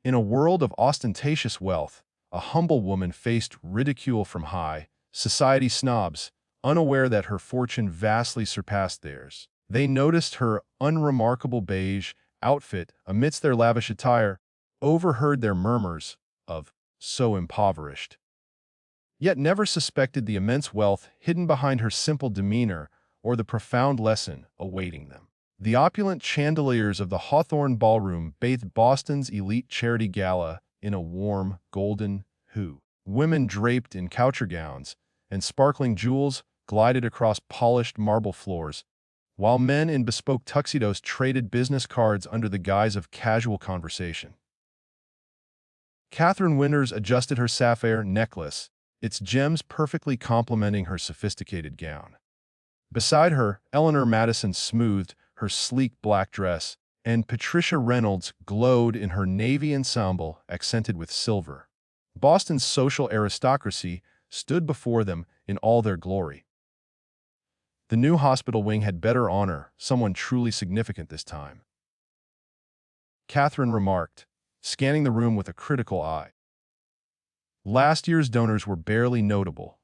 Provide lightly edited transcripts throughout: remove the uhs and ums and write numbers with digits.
In a world of ostentatious wealth, a humble woman faced ridicule from high society snobs, unaware that her fortune vastly surpassed theirs. They noticed her unremarkable beige outfit amidst their lavish attire, overheard their murmurs of "so impoverished," yet never suspected the immense wealth hidden behind her simple demeanor or the profound lesson awaiting them. The opulent chandeliers of the Hawthorne Ballroom bathed Boston's elite charity gala in a warm, golden hue. Women draped in couture gowns and sparkling jewels glided across polished marble floors, while men in bespoke tuxedos traded business cards under the guise of casual conversation. Catherine Winters adjusted her sapphire necklace, its gems perfectly complementing her sophisticated gown. Beside her, Eleanor Madison smoothed her sleek black dress, and Patricia Reynolds glowed in her navy ensemble accented with silver. Boston's social aristocracy stood before them in all their glory. The new hospital wing had better honor someone truly significant this time, Catherine remarked, scanning the room with a critical eye. Last year's donors were barely notable.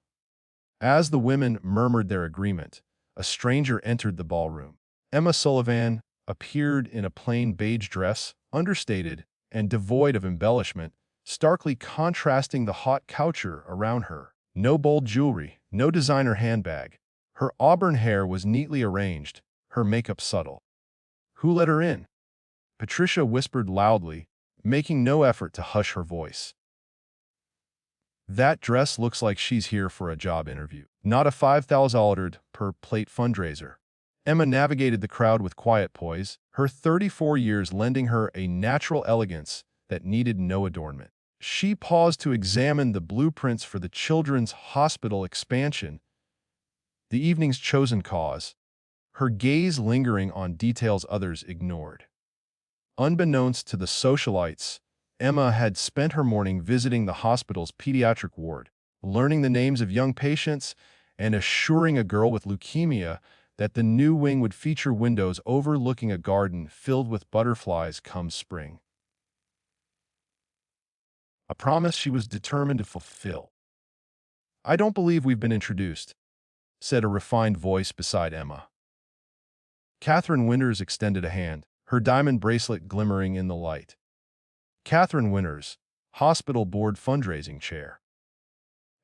As the women murmured their agreement, a stranger entered the ballroom. Emma Sullivan appeared in a plain beige dress, understated and devoid of embellishment, starkly contrasting the haute couture around her. No bold jewelry, no designer handbag. Her auburn hair was neatly arranged, her makeup subtle. "Who let her in?" Patricia whispered loudly, making no effort to hush her voice. "That dress looks like she's here for a job interview, not a $5,000 per plate fundraiser." Emma navigated the crowd with quiet poise, her 34 years lending her a natural elegance that needed no adornment. She paused to examine the blueprints for the children's hospital expansion, the evening's chosen cause, her gaze lingering on details others ignored. Unbeknownst to the socialites, Emma had spent her morning visiting the hospital's pediatric ward, learning the names of young patients, and assuring a girl with leukemia that the new wing would feature windows overlooking a garden filled with butterflies come spring. A promise she was determined to fulfill. "I don't believe we've been introduced," said a refined voice beside Emma. Catherine Winters extended a hand, her diamond bracelet glimmering in the light. Catherine Winters, Hospital Board Fundraising Chair.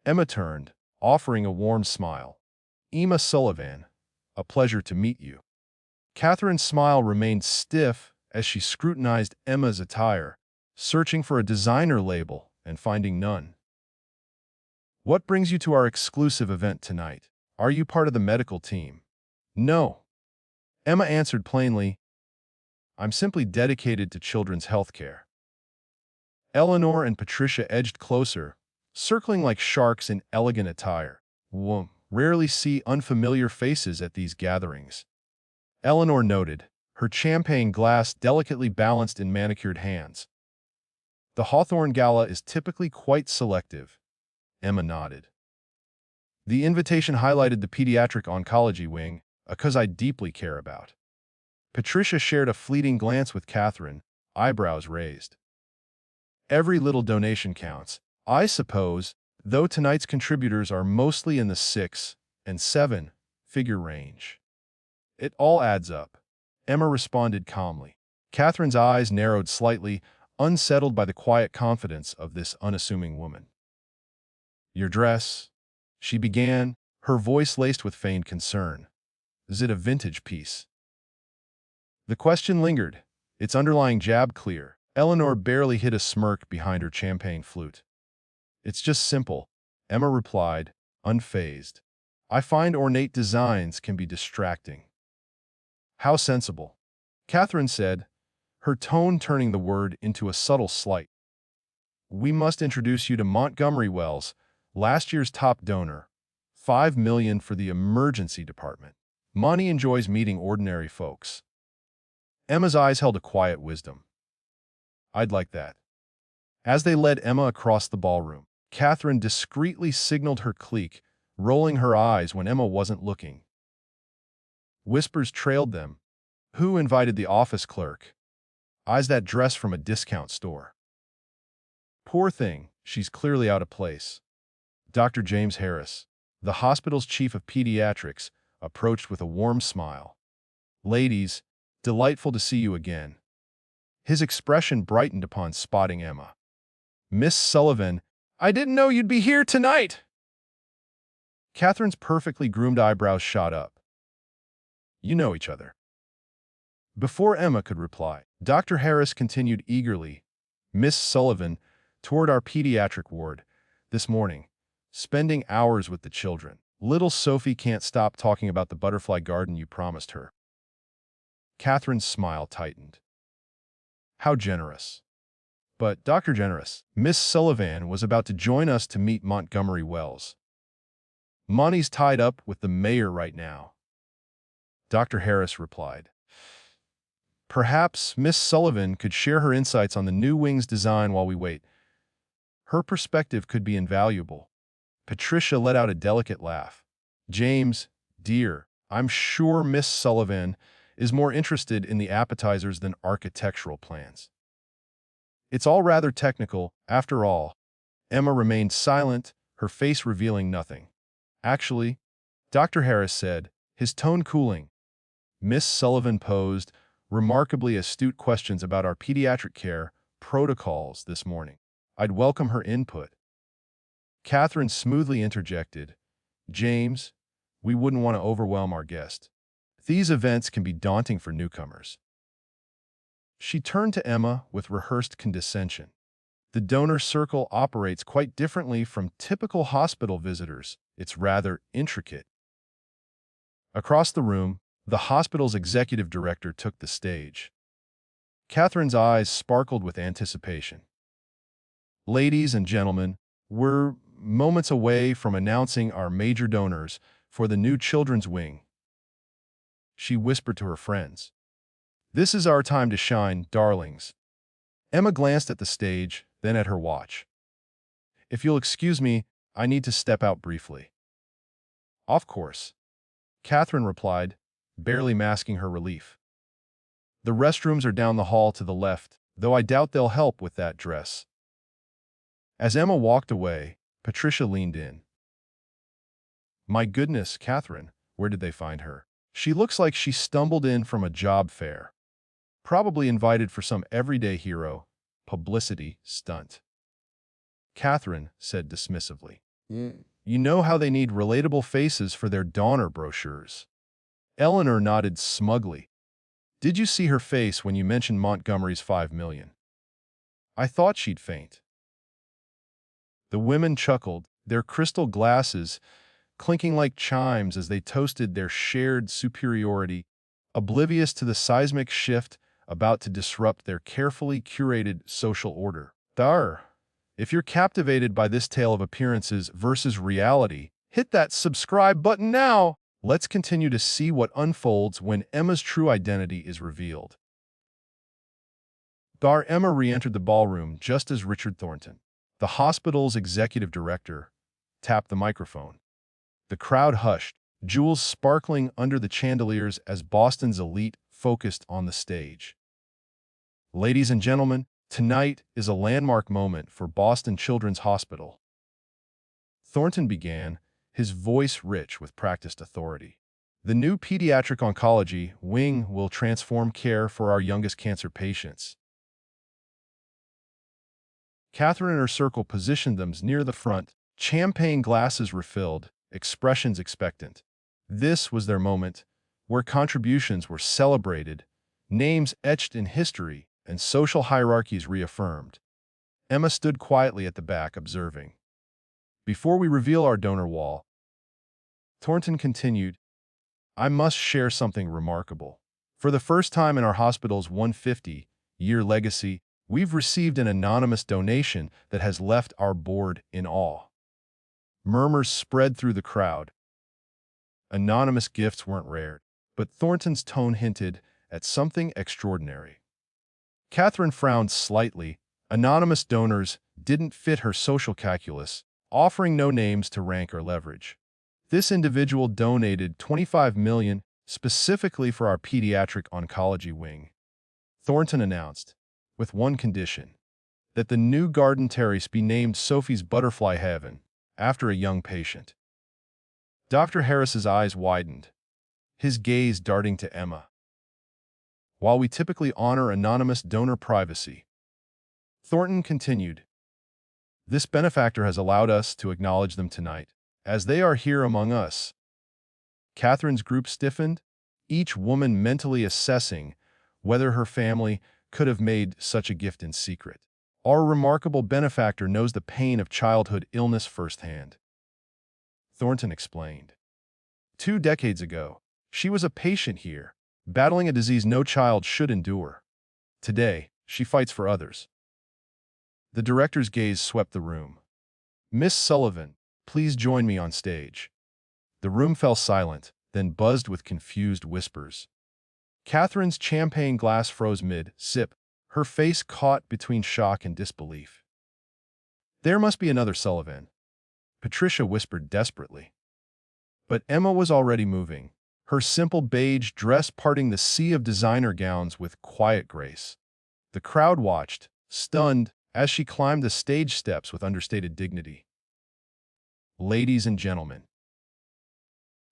Emma turned, offering a warm smile. "Emma Sullivan, a pleasure to meet you." Catherine's smile remained stiff as she scrutinized Emma's attire, searching for a designer label and finding none. "What brings you to our exclusive event tonight? Are you part of the medical team?" "No," Emma answered plainly. "I'm simply dedicated to children's health care." Eleanor and Patricia edged closer, circling like sharks in elegant attire. "Whoa, rarely see unfamiliar faces at these gatherings," Eleanor noted, her champagne glass delicately balanced in manicured hands. "The Hawthorne Gala is typically quite selective," Emma nodded. "The invitation highlighted the pediatric oncology wing, a cause I deeply care about." Patricia shared a fleeting glance with Catherine, eyebrows raised. "Every little donation counts, I suppose, though tonight's contributors are mostly in the 6 and 7-figure range." "It all adds up," Emma responded calmly. Catherine's eyes narrowed slightly, unsettled by the quiet confidence of this unassuming woman. "Your dress," she began, her voice laced with feigned concern. "Is it a vintage piece?" The question lingered, its underlying jab clear. Eleanor barely hid a smirk behind her champagne flute. "It's just simple," Emma replied, unfazed. "I find ornate designs can be distracting." "How sensible," Catherine said, her tone turning the word into a subtle slight. "We must introduce you to Montgomery Wells, last year's top donor. $5 million for the emergency department. Monty enjoys meeting ordinary folks." Emma's eyes held a quiet wisdom. "I'd like that." As they led Emma across the ballroom, Catherine discreetly signaled her clique, rolling her eyes when Emma wasn't looking. Whispers trailed them. "Who invited the office clerk? Eyes that dress from a discount store." Poor thing, she's clearly out of place. Dr. James Harris, the hospital's chief of pediatrics, approached with a warm smile. Ladies, delightful to see you again. His expression brightened upon spotting Emma. Miss Sullivan, I didn't know you'd be here tonight. Catherine's perfectly groomed eyebrows shot up. You know each other. Before Emma could reply, Dr. Harris continued eagerly. Miss Sullivan toured our pediatric ward this morning, spending hours with the children. Little Sophie can't stop talking about the butterfly garden you promised her. Catherine's smile tightened. How generous. But, Dr. Generous, Miss Sullivan was about to join us to meet Montgomery Wells. Monty's tied up with the mayor right now. Dr. Harris replied. Perhaps Miss Sullivan could share her insights on the new wing's design while we wait. Her perspective could be invaluable. Patricia let out a delicate laugh. James, dear, I'm sure Miss Sullivan is more interested in the appetizers than architectural plans. It's all rather technical, after all. Emma remained silent, her face revealing nothing. Actually, Dr. Harris said, his tone cooling. Miss Sullivan posed remarkably astute questions about our pediatric care protocols this morning. I'd welcome her input. Catherine smoothly interjected, James, we wouldn't want to overwhelm our guest. These events can be daunting for newcomers. She turned to Emma with rehearsed condescension. The donor circle operates quite differently from typical hospital visitors. It's rather intricate. Across the room, the hospital's executive director took the stage. Catherine's eyes sparkled with anticipation. Ladies and gentlemen, we're moments away from announcing our major donors for the new children's wing. She whispered to her friends. This is our time to shine, darlings. Emma glanced at the stage, then at her watch. If you'll excuse me, I need to step out briefly. Of course, Catherine replied, barely masking her relief. The restrooms are down the hall to the left, though I doubt they'll help with that dress. As Emma walked away, Patricia leaned in. My goodness, Catherine, where did they find her? She looks like she stumbled in from a job fair. Probably invited for some everyday hero publicity stunt. Catherine said dismissively. You know how they need relatable faces for their donor brochures. Eleanor nodded smugly. Did you see her face when you mentioned Montgomery's 5 million? I thought she'd faint. The women chuckled, their crystal glasses clinking like chimes as they toasted their shared superiority, oblivious to the seismic shift about to disrupt their carefully curated social order. Dar, if you're captivated by this tale of appearances versus reality, hit that subscribe button now. Let's continue to see what unfolds when Emma's true identity is revealed. Emma re-entered the ballroom just as Richard Thornton, the hospital's executive director, tapped the microphone. The crowd hushed, jewels sparkling under the chandeliers as Boston's elite focused on the stage. Ladies and gentlemen, tonight is a landmark moment for Boston Children's Hospital. Thornton began, his voice rich with practiced authority. The new pediatric oncology wing will transform care for our youngest cancer patients. Catherine and her circle positioned them near the front, champagne glasses refilled, expressions expectant. This was their moment, where contributions were celebrated, names etched in history, and social hierarchies reaffirmed. Emma stood quietly at the back, observing. Before we reveal our donor wall, Thornton continued, I must share something remarkable. For the first time in our hospital's 150-year legacy, we've received an anonymous donation that has left our board in awe. Murmurs spread through the crowd. Anonymous gifts weren't rare, but Thornton's tone hinted at something extraordinary. Catherine frowned slightly. Anonymous donors didn't fit her social calculus, offering no names to rank or leverage. This individual donated $25 million specifically for our pediatric oncology wing, Thornton announced, with one condition. that the new garden terrace be named Sophie's Butterfly Heaven, after a young patient. Dr. Harris's eyes widened, his gaze darting to Emma. While we typically honor anonymous donor privacy, Thornton continued, this benefactor has allowed us to acknowledge them tonight, as they are here among us. Catherine's group stiffened, each woman mentally assessing whether her family could have made such a gift in secret. Our remarkable benefactor knows the pain of childhood illness firsthand. Thornton explained. 2 decades ago, she was a patient here, battling a disease no child should endure. Today, she fights for others. The director's gaze swept the room. Miss Sullivan, please join me on stage. The room fell silent, then buzzed with confused whispers. Catherine's champagne glass froze mid-sip, her face caught between shock and disbelief. There must be another Sullivan, Patricia whispered desperately. But Emma was already moving, her simple beige dress parting the sea of designer gowns with quiet grace. The crowd watched, stunned, as she climbed the stage steps with understated dignity. Ladies and gentlemen,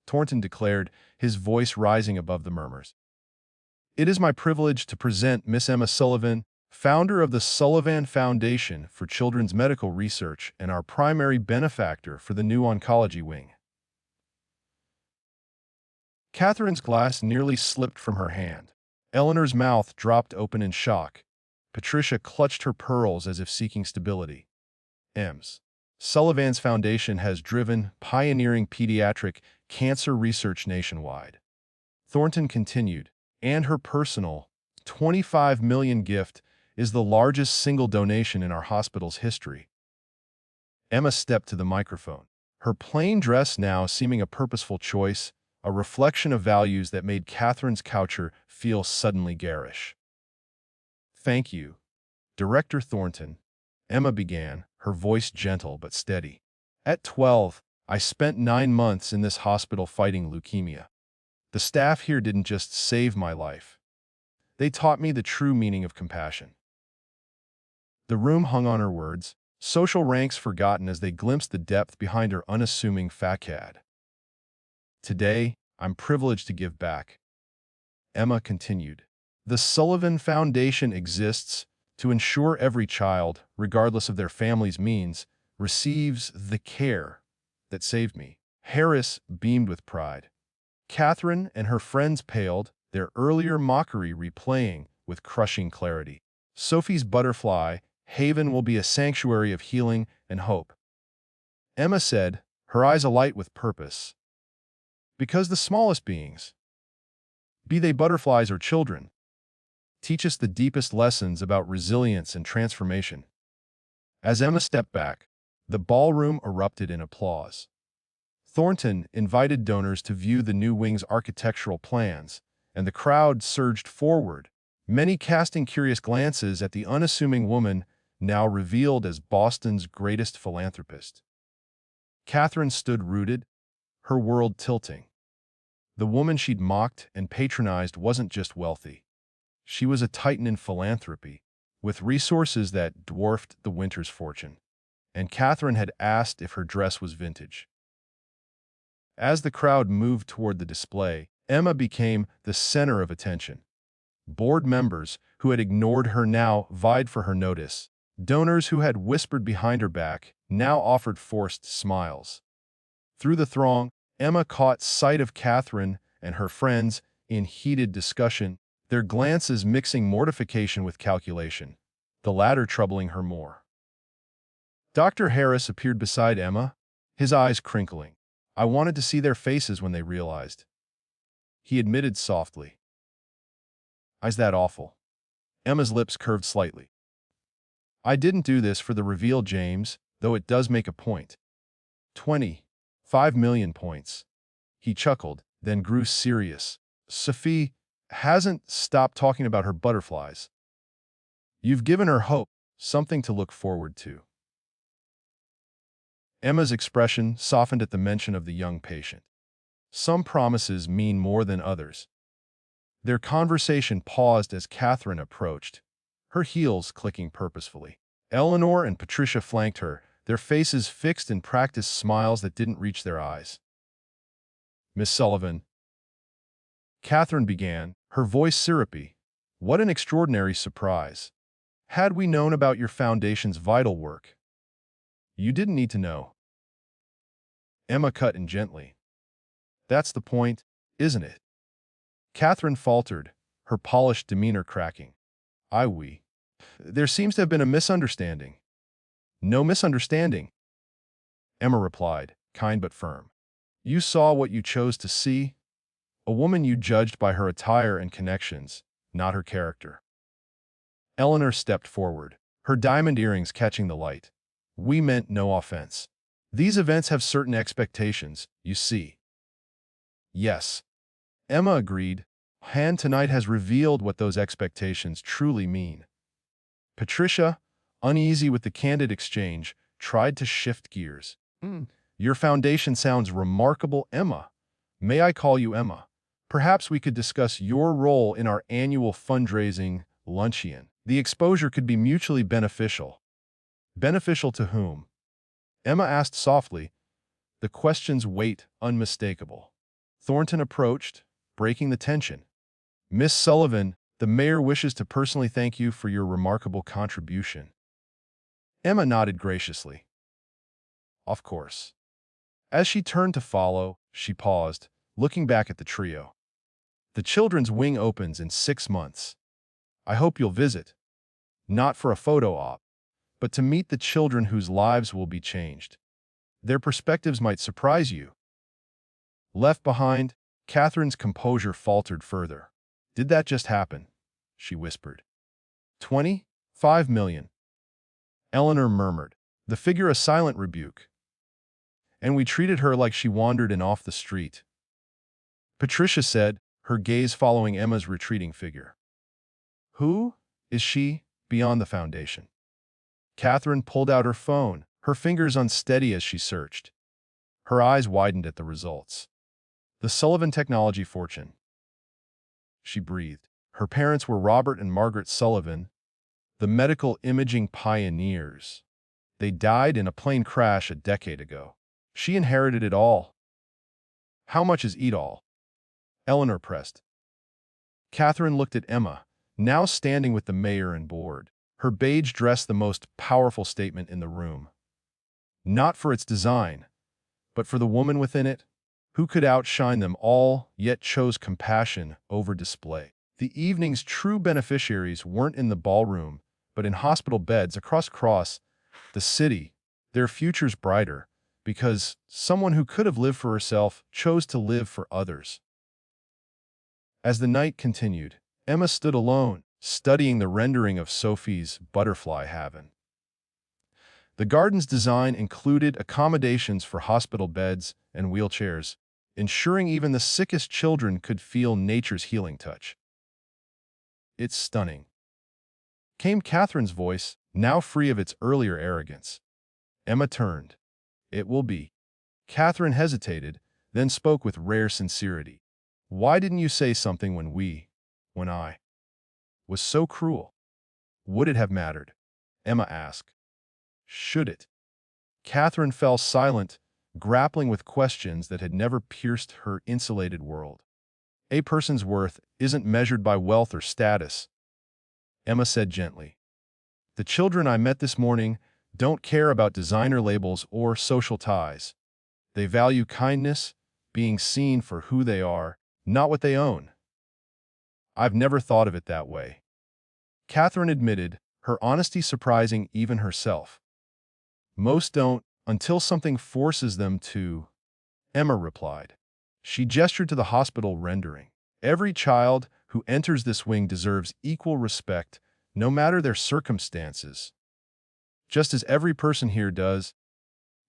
Thornton declared, his voice rising above the murmurs. It is my privilege to present Miss Emma Sullivan, founder of the Sullivan Foundation for Children's Medical Research and our primary benefactor for the new oncology wing. Catherine's glass nearly slipped from her hand. Eleanor's mouth dropped open in shock. Patricia clutched her pearls as if seeking stability. Ms. Sullivan's foundation has driven pioneering pediatric cancer research nationwide. Thornton continued, and her personal $25 million gift is the largest single donation in our hospital's history. Emma stepped to the microphone, her plain dress now seeming a purposeful choice, a reflection of values that made Catherine's couture feel suddenly garish. Thank you, Director Thornton, Emma began, her voice gentle but steady. At 12, I spent 9 months in this hospital fighting leukemia. The staff here didn't just save my life. They taught me the true meaning of compassion. The room hung on her words, social ranks forgotten as they glimpsed the depth behind her unassuming facade. Today, I'm privileged to give back. Emma continued. The Sullivan Foundation exists to ensure every child, regardless of their family's means, receives the care that saved me. Harris beamed with pride. Catherine and her friends paled, their earlier mockery replaying with crushing clarity. Sophie's Butterfly Haven will be a sanctuary of healing and hope. Emma said, her eyes alight with purpose. Because the smallest beings, be they butterflies or children, teach us the deepest lessons about resilience and transformation. As Emma stepped back, the ballroom erupted in applause. Thornton invited donors to view the new wing's architectural plans, and the crowd surged forward, many casting curious glances at the unassuming woman now revealed as Boston's greatest philanthropist. Catherine stood rooted, her world tilting. The woman she'd mocked and patronized wasn't just wealthy. She was a titan in philanthropy, with resources that dwarfed the winter's fortune. And Catherine had asked if her dress was vintage. As the crowd moved toward the display, Emma became the center of attention. Board members who had ignored her now vied for her notice. Donors who had whispered behind her back now offered forced smiles. Through the throng, Emma caught sight of Catherine and her friends in heated discussion, their glances mixing mortification with calculation, the latter troubling her more. Dr. Harris appeared beside Emma, his eyes crinkling. I wanted to see their faces when they realized. He admitted softly. Is that awful? Emma's lips curved slightly. I didn't do this for the reveal, James, though it does make a point. 25 million points. He chuckled, then grew serious. Sophie hasn't stopped talking about her butterflies. You've given her hope, something to look forward to. Emma's expression softened at the mention of the young patient. Some promises mean more than others. Their conversation paused as Catherine approached, her heels clicking purposefully. Eleanor and Patricia flanked her, their faces fixed in practiced smiles that didn't reach their eyes. "Miss Sullivan," Catherine began, her voice syrupy. "What an extraordinary surprise. Had we known about your foundation's vital work, you didn't need to know." Emma cut in gently. "That's the point, isn't it?" Catherine faltered, her polished demeanor cracking. There seems to have been a misunderstanding." "No misunderstanding," Emma replied, kind but firm. "You saw what you chose to see, a woman you judged by her attire and connections, not her character." Eleanor stepped forward, her diamond earrings catching the light. "We meant no offense. These events have certain expectations, you see." "Yes," Emma agreed. "And tonight has revealed what those expectations truly mean." Patricia, uneasy with the candid exchange, tried to shift gears. "Your foundation sounds remarkable, Emma. May I call you Emma? Perhaps we could discuss your role in our annual fundraising luncheon. The exposure could be mutually beneficial." "Beneficial to whom?" Emma asked softly, the question's weight unmistakable. Thornton approached, breaking the tension. "Miss Sullivan, the mayor wishes to personally thank you for your remarkable contribution." Emma nodded graciously. "Of course." As she turned to follow, she paused, looking back at the trio. "The children's wing opens in 6 months. I hope you'll visit. Not for a photo op, but to meet the children whose lives will be changed. Their perspectives might surprise you." Left behind, Catherine's composure faltered further. "Did that just happen?" she whispered. 25 million. Eleanor murmured, the figure a silent rebuke. "And we treated her like she wandered in off the street," Patricia said, her gaze following Emma's retreating figure. "Who is she beyond the foundation?" Catherine pulled out her phone, her fingers unsteady as she searched. Her eyes widened at the results. "The Sullivan technology fortune," she breathed. Her parents were Robert and Margaret Sullivan, the medical imaging pioneers. They died in a plane crash a decade ago. She inherited it all. "How much is it all?" Eleanor pressed. Catherine looked at Emma, now standing with the mayor and board, her beige dress the most powerful statement in the room. Not for its design, but for the woman within it, who could outshine them all, yet chose compassion over display. The evening's true beneficiaries weren't in the ballroom, but in hospital beds across the city, their futures brighter, because someone who could have lived for herself chose to live for others. As the night continued, Emma stood alone, studying the rendering of Sophie's butterfly haven. The garden's design included accommodations for hospital beds and wheelchairs, ensuring even the sickest children could feel nature's healing touch. "It's stunning," came Catherine's voice, now free of its earlier arrogance. Emma turned. "It will be." Catherine hesitated, then spoke with rare sincerity. "Why didn't you say something when I was so cruel?" "Would it have mattered?" Emma asked. "Should it?" Catherine fell silent, grappling with questions that had never pierced her insulated world. "A person's worth isn't measured by wealth or status," Emma said gently. "The children I met this morning don't care about designer labels or social ties. They value kindness, being seen for who they are, not what they own." "I've never thought of it that way," Catherine admitted, her honesty surprising even herself. "Most don't, until something forces them to," Emma replied. She gestured to the hospital rendering. "Every child who enters this wing deserves equal respect, no matter their circumstances. Just as every person here does,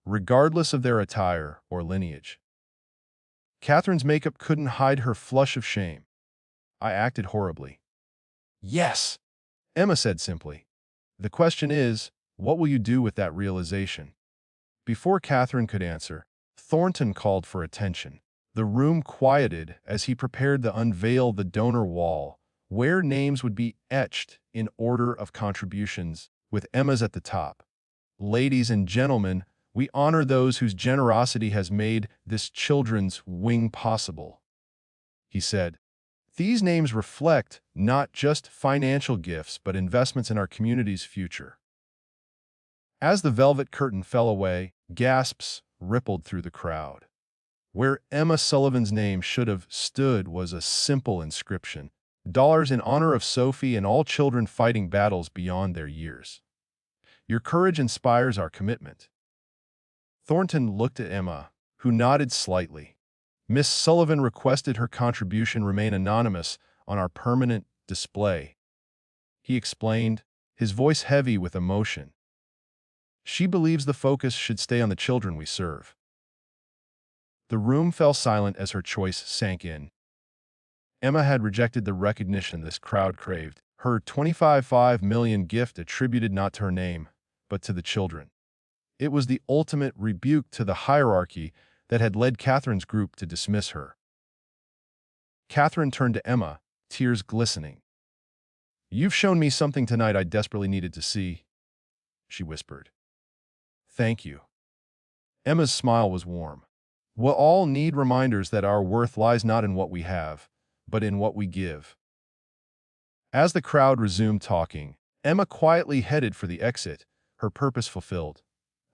regardless of their attire or lineage." Catherine's makeup couldn't hide her flush of shame. "I acted horribly." "Yes," Emma said simply. "The question is, what will you do with that realization?" Before Catherine could answer, Thornton called for attention. The room quieted as he prepared to unveil the donor wall, where names would be etched in order of contributions with Emma's at the top. Ladies and gentlemen, we honor those whose generosity has made this children's wing possible, he said. These names reflect not just financial gifts, but investments in our community's future. As the velvet curtain fell away, gasps rippled through the crowd. Where Emma Sullivan's name should have stood was a simple inscription: dollars in honor of Sophie and all children fighting battles beyond their years. Your courage inspires our commitment. Thornton looked at Emma, who nodded slightly. Miss Sullivan requested her contribution remain anonymous on our permanent display, he explained, his voice heavy with emotion. She believes the focus should stay on the children we serve. The room fell silent as her choice sank in. Emma had rejected the recognition this crowd craved, her 25.5 million gift attributed not to her name, but to the children. It was the ultimate rebuke to the hierarchy that had led Catherine's group to dismiss her. Catherine turned to Emma, tears glistening. "You've shown me something tonight I desperately needed to see," she whispered. "Thank you." Emma's smile was warm. "We'll all need reminders that our worth lies not in what we have, but in what we give." As the crowd resumed talking, Emma quietly headed for the exit, her purpose fulfilled.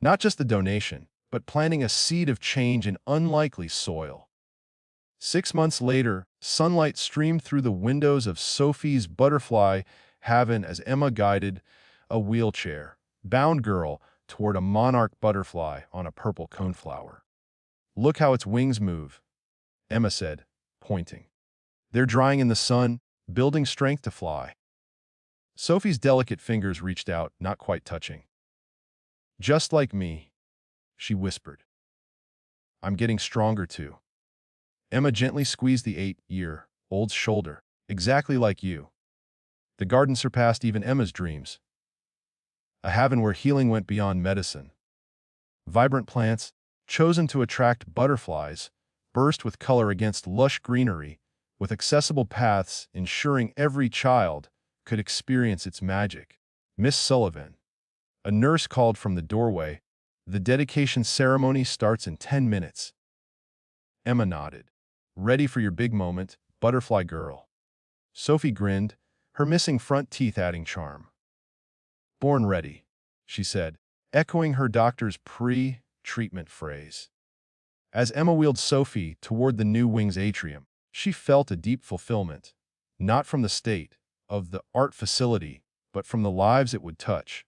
Not just a donation, but planting a seed of change in unlikely soil. 6 months later, sunlight streamed through the windows of Sophie's butterfly haven as Emma guided a wheelchair-bound girl toward a monarch butterfly on a purple coneflower. "Look how its wings move," Emma said, pointing. "They're drying in the sun, building strength to fly." Sophie's delicate fingers reached out, not quite touching. "Just like me," she whispered. "I'm getting stronger too." Emma gently squeezed the 8-year-old's shoulder. "Exactly like you." The garden surpassed even Emma's dreams. A haven where healing went beyond medicine. Vibrant plants, chosen to attract butterflies, burst with color against lush greenery, with accessible paths ensuring every child could experience its magic. "Miss Sullivan," a nurse called from the doorway, "the dedication ceremony starts in 10 minutes. Emma nodded. "Ready for your big moment, butterfly girl." Sophie grinned, her missing front teeth adding charm. "Born ready," she said, echoing her doctor's pre-treatment phrase. As Emma wheeled Sophie toward the new wing's atrium, she felt a deep fulfillment, not from the state of the art facility, but from the lives it would touch.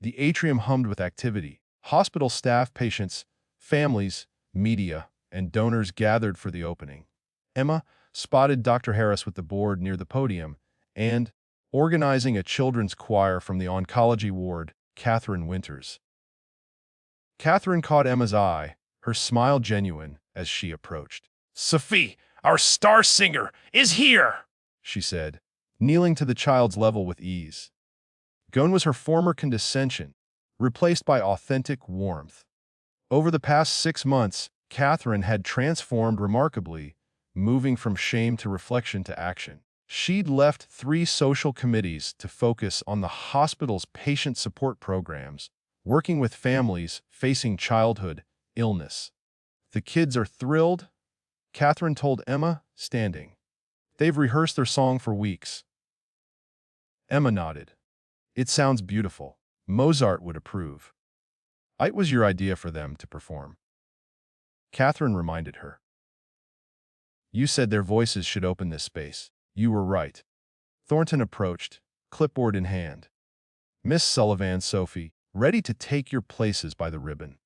The atrium hummed with activity. Hospital staff, patients, families, media, and donors gathered for the opening. Emma spotted Dr. Harris with the board near the podium and, organizing a children's choir from the oncology ward, Catherine Winters. Catherine caught Emma's eye, her smile genuine as she approached. "Sophie, our star singer, is here," she said, kneeling to the child's level with ease. Gone was her former condescension, replaced by authentic warmth. Over the past 6 months, Catherine had transformed remarkably, moving from shame to reflection to action. She'd left 3 social committees to focus on the hospital's patient support programs, working with families facing childhood illness. "The kids are thrilled," Catherine told Emma, standing. "They've rehearsed their song for weeks." Emma nodded. "It sounds beautiful. Mozart would approve." "It was your idea for them to perform," Catherine reminded her. "You said their voices should open this space." "You were right." Thornton approached, clipboard in hand. "Miss Sullivan, Sophie, ready to take your places by the ribbon."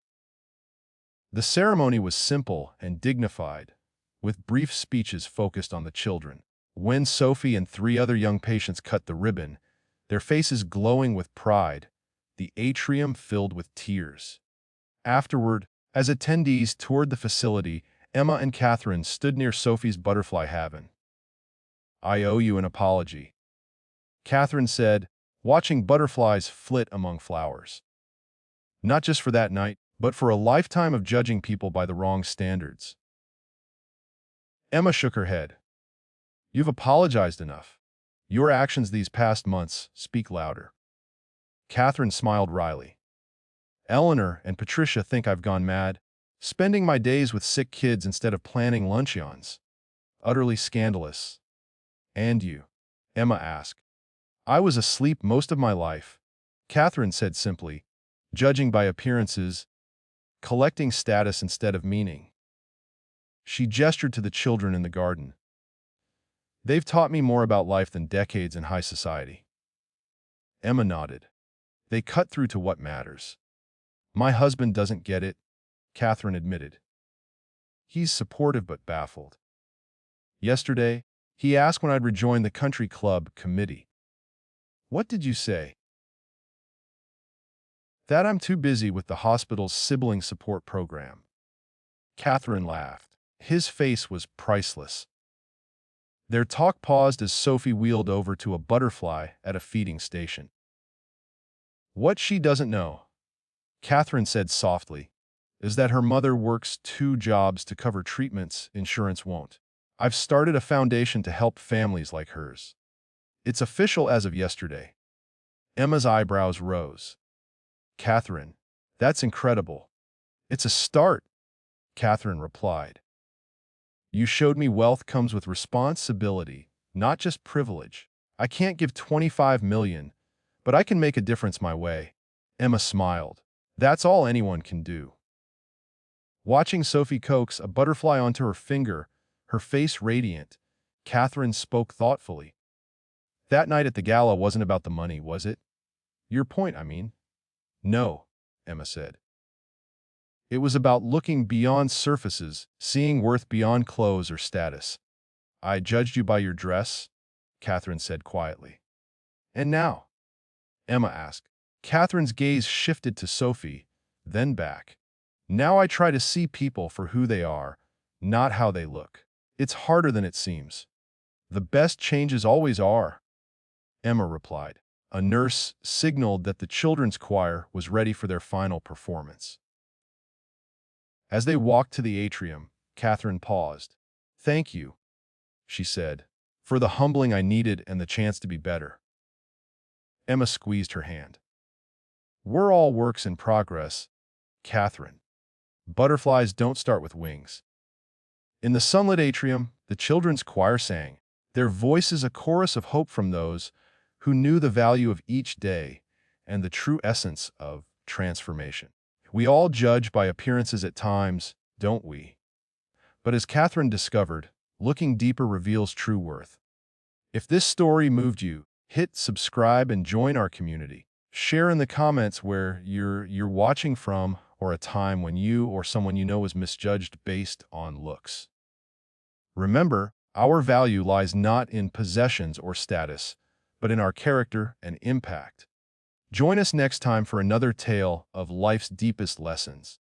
The ceremony was simple and dignified, with brief speeches focused on the children. When Sophie and 3 other young patients cut the ribbon, their faces glowing with pride, the atrium filled with tears. Afterward, as attendees toured the facility, Emma and Catherine stood near Sophie's butterfly haven. "I owe you an apology," Catherine said, watching butterflies flit among flowers. "Not just for that night, but for a lifetime of judging people by the wrong standards." Emma shook her head. "You've apologized enough. Your actions these past months speak louder." Catherine smiled wryly. Eleanor and Patricia think I've gone mad, spending my days with sick kids instead of planning luncheons. Utterly scandalous. And you? Emma asked. I was asleep most of my life, Catherine said simply, judging by appearances, collecting status instead of meaning. She gestured to the children in the garden. They've taught me more about life than decades in high society. Emma nodded. They cut through to what matters. My husband doesn't get it, Catherine admitted. He's supportive but baffled. Yesterday, he asked when I'd rejoin the country club committee. What did you say? That I'm too busy with the hospital's sibling support program. Catherine laughed. His face was priceless. Their talk paused as Sophie wheeled over to a butterfly at a feeding station. What she doesn't know, Catherine said softly, is that her mother works 2 jobs to cover treatments insurance won't. I've started a foundation to help families like hers. It's official as of yesterday. Emma's eyebrows rose. Catherine, that's incredible. It's a start, Catherine replied. You showed me wealth comes with responsibility, not just privilege. I can't give 25 million, but I can make a difference my way. Emma smiled. That's all anyone can do. Watching Sophie coax a butterfly onto her finger, her face radiant, Catherine spoke thoughtfully. That night at the gala wasn't about the money, was it? Your point, I mean. No, Emma said. It was about looking beyond surfaces, seeing worth beyond clothes or status. I judged you by your dress, Catherine said quietly. And now? Emma asked. Catherine's gaze shifted to Sophie, then back. Now I try to see people for who they are, not how they look. It's harder than it seems. The best changes always are, Emma replied. A nurse signaled that the children's choir was ready for their final performance. As they walked to the atrium, Catherine paused. Thank you, she said, for the humbling I needed and the chance to be better. Emma squeezed her hand. We're all works in progress, Catherine. Butterflies don't start with wings. In the sunlit atrium, the children's choir sang, their voices a chorus of hope from those who knew the value of each day and the true essence of transformation. We all judge by appearances at times, don't we? But as Catherine discovered, looking deeper reveals true worth. If this story moved you, hit subscribe and join our community. Share in the comments where you're watching from or a time when you or someone you know was misjudged based on looks. Remember, our value lies not in possessions or status, but in our character and impact. Join us next time for another tale of life's deepest lessons.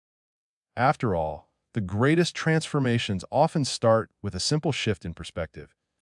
After all, the greatest transformations often start with a simple shift in perspective.